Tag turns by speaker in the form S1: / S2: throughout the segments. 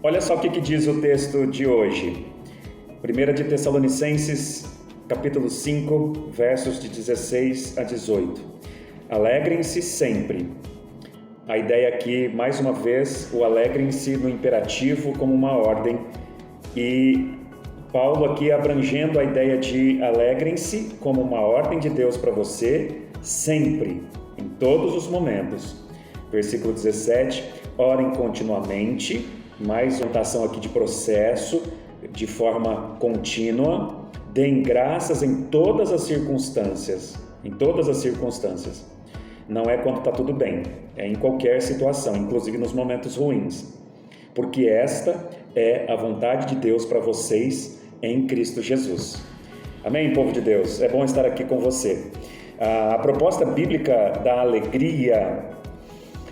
S1: Olha só o que diz o texto de hoje. 1 de Tessalonicenses, capítulo 5, versos de 16 a 18. Alegrem-se sempre. A ideia aqui, mais uma vez, o alegrem-se no imperativo como uma ordem. E Paulo aqui abrangendo a ideia de alegrem-se como uma ordem de Deus para você, sempre, em todos os momentos. Versículo 17, orem continuamente, mais notação aqui de processo, de forma contínua, deem graças em todas as circunstâncias, Não é quando está tudo bem, é em qualquer situação, inclusive nos momentos ruins, porque esta é a vontade de Deus para vocês em Cristo Jesus. Amém, povo de Deus? É bom estar aqui com você. A proposta bíblica da alegria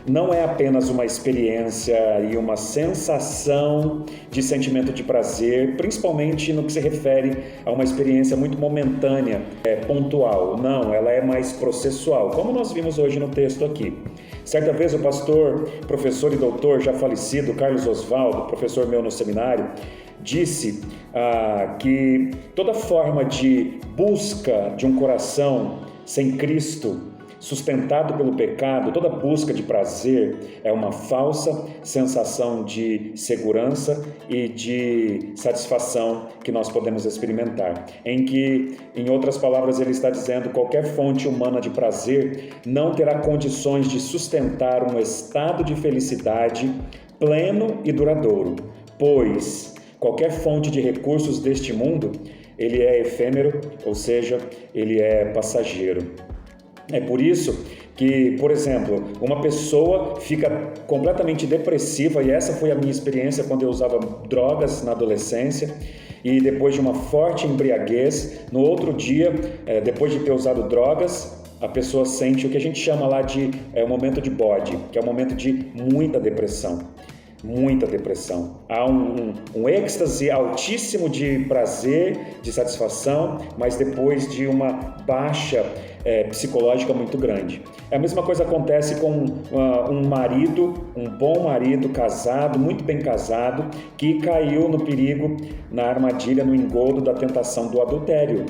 S1: não é apenas uma experiência e uma sensação de sentimento de prazer, principalmente no que se refere a uma experiência muito momentânea, pontual. Não, ela é mais processual, como nós vimos hoje no texto aqui. Certa vez o pastor, professor e doutor já falecido, Carlos Oswaldo, professor meu no seminário, disse que toda forma de busca de um coração sem Cristo, sustentado pelo pecado, toda busca de prazer é uma falsa sensação de segurança e de satisfação que nós podemos experimentar. Em que, em outras palavras, ele está dizendo que qualquer fonte humana de prazer não terá condições de sustentar um estado de felicidade pleno e duradouro, pois qualquer fonte de recursos deste mundo, ele é efêmero, ou seja, ele é passageiro. É por isso que, por exemplo, uma pessoa fica completamente depressiva, e essa foi a minha experiência quando eu usava drogas na adolescência, e depois de uma forte embriaguez, no outro dia, depois de ter usado drogas, a pessoa sente o que a gente chama lá de um momento de bode, que é um momento de muita depressão. Há um êxtase altíssimo de prazer, de satisfação, mas depois de uma baixa psicológica muito grande. A mesma coisa acontece com um bom marido casado, muito bem casado, que caiu no perigo, na armadilha, no engodo da tentação do adultério.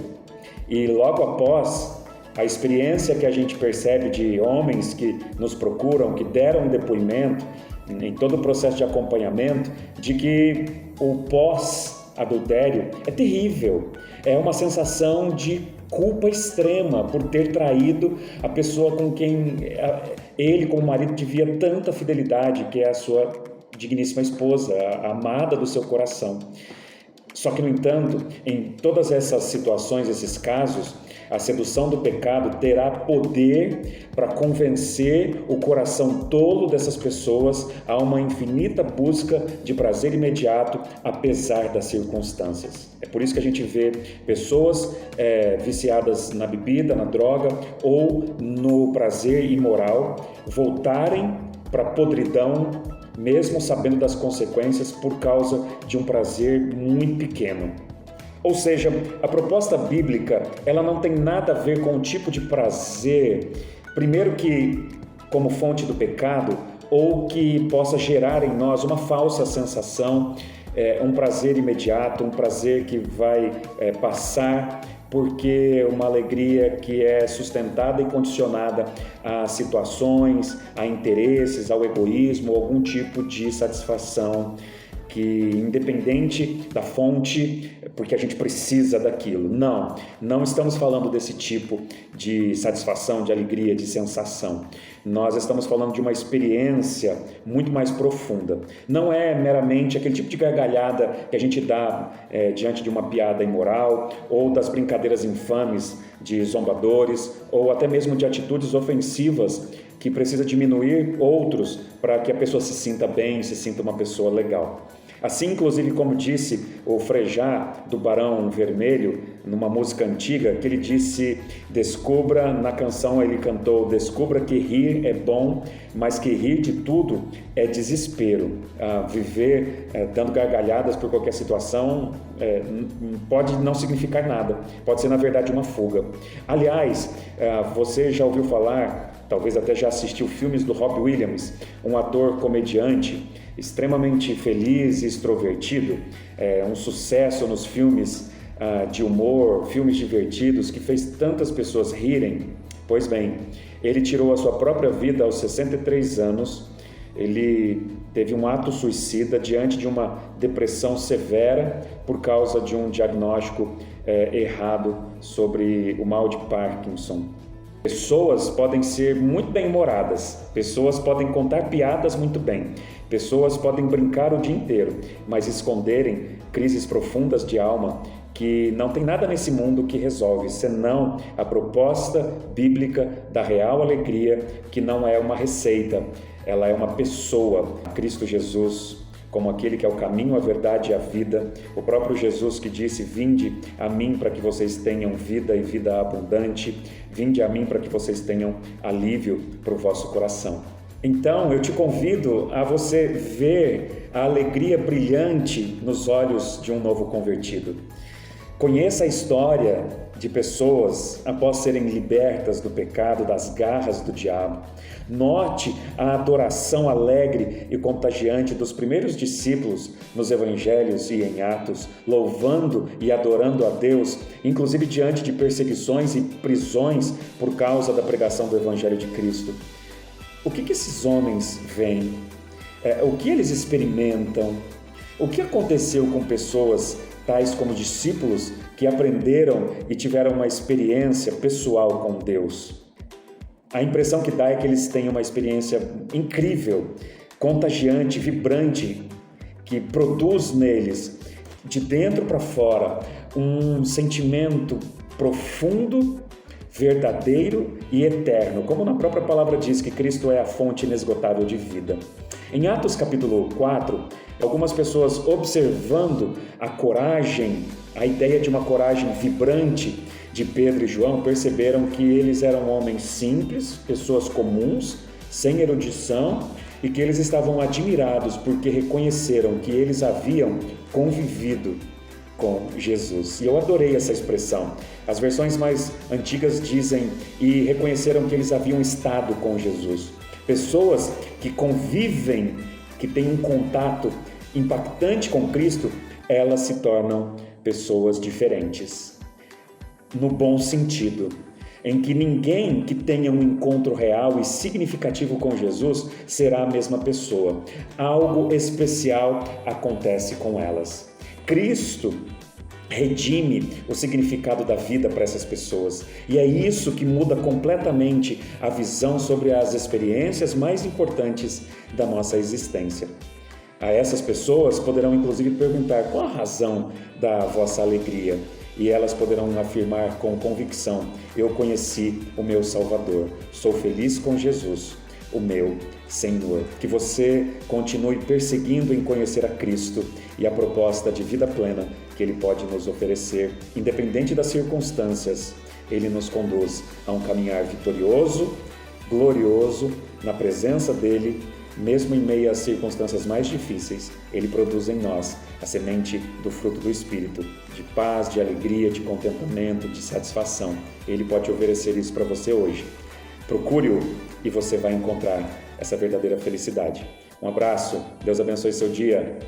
S1: E logo após, a experiência que a gente percebe de homens que nos procuram, que deram um depoimento, em todo o processo de acompanhamento, de que o pós-adultério é terrível, é uma sensação de culpa extrema por ter traído a pessoa com quem ele, como marido, devia tanta fidelidade, que é a sua digníssima esposa, a amada do seu coração. Só que, no entanto, em todas essas situações, esses casos, a sedução do pecado terá poder para convencer o coração tolo dessas pessoas a uma infinita busca de prazer imediato, apesar das circunstâncias. É por isso que a gente vê pessoas viciadas na bebida, na droga ou no prazer imoral voltarem para a podridão, mesmo sabendo das consequências por causa de um prazer muito pequeno. Ou seja, a proposta bíblica, ela não tem nada a ver com o tipo de prazer, primeiro que como fonte do pecado, ou que possa gerar em nós uma falsa sensação, um prazer imediato, um prazer que vai passar, porque uma alegria que é sustentada e condicionada a situações, a interesses, ao egoísmo, algum tipo de satisfação que, independente da fonte, porque a gente precisa daquilo. Não estamos falando desse tipo de satisfação, de alegria, de sensação. Nós estamos falando de uma experiência muito mais profunda. Não é meramente aquele tipo de gargalhada que a gente dá diante de uma piada imoral, ou das brincadeiras infames de zombadores, ou até mesmo de atitudes ofensivas que precisa diminuir outros para que a pessoa se sinta bem, se sinta uma pessoa legal. Assim, inclusive, como disse o Frejá do Barão Vermelho, numa música antiga, que ele disse, descubra, na canção ele cantou, descubra que rir é bom, mas que rir de tudo é desespero. Viver dando gargalhadas por qualquer situação pode não significar nada, pode ser, na verdade, uma fuga. Aliás, você já ouviu falar, talvez até já assistiu filmes do Robbie Williams, um ator comediante, extremamente feliz e extrovertido, um sucesso nos filmes de humor, filmes divertidos, que fez tantas pessoas rirem. Pois bem, ele tirou a sua própria vida aos 63 anos. Ele teve um ato suicida diante de uma depressão severa por causa de um diagnóstico errado sobre o mal de Parkinson. Pessoas podem ser muito bem-humoradas, pessoas podem contar piadas muito bem, pessoas podem brincar o dia inteiro, mas esconderem crises profundas de alma que não tem nada nesse mundo que resolve, senão a proposta bíblica da real alegria, que não é uma receita, ela é uma pessoa, Cristo Jesus, como aquele que é o caminho, a verdade e a vida. O próprio Jesus que disse: vinde a mim para que vocês tenham vida e vida abundante, vinde a mim para que vocês tenham alívio para o vosso coração. Então, eu te convido a você ver a alegria brilhante nos olhos de um novo convertido. Conheça a história de pessoas após serem libertas do pecado, das garras do diabo. Note a adoração alegre e contagiante dos primeiros discípulos nos evangelhos e em Atos, louvando e adorando a Deus, inclusive diante de perseguições e prisões por causa da pregação do evangelho de Cristo. O que esses homens veem? O que eles experimentam? O que aconteceu com pessoas tais como discípulos que aprenderam e tiveram uma experiência pessoal com Deus? A impressão que dá é que eles têm uma experiência incrível, contagiante, vibrante, que produz neles, de dentro para fora, um sentimento profundo, verdadeiro e eterno, como na própria palavra diz que Cristo é a fonte inesgotável de vida. Em Atos capítulo 4, algumas pessoas observando a coragem, a ideia de uma coragem vibrante de Pedro e João, perceberam que eles eram homens simples, pessoas comuns, sem erudição, e que eles estavam admirados porque reconheceram que eles haviam convivido com Jesus. E eu adorei essa expressão. As versões mais antigas dizem e reconheceram que eles haviam estado com Jesus. Pessoas que convivem, que têm um contato impactante com Cristo, elas se tornam pessoas diferentes. No bom sentido, em que ninguém que tenha um encontro real e significativo com Jesus será a mesma pessoa. Algo especial acontece com elas. Cristo redime o significado da vida para essas pessoas. E é isso que muda completamente a visão sobre as experiências mais importantes da nossa existência. A essas pessoas poderão inclusive perguntar: qual a razão da vossa alegria? E elas poderão afirmar com convicção: eu conheci o meu Salvador, sou feliz com Jesus, o meu Senhor. Que você continue perseguindo em conhecer a Cristo e a proposta de vida plena que Ele pode nos oferecer, independente das circunstâncias. Ele nos conduz a um caminhar vitorioso, glorioso, na presença dEle. Mesmo em meio às circunstâncias mais difíceis, Ele produz em nós a semente do fruto do Espírito, de paz, de alegria, de contentamento, de satisfação. Ele pode oferecer isso para você hoje. Procure-o e você vai encontrar essa verdadeira felicidade. Um abraço, Deus abençoe seu dia.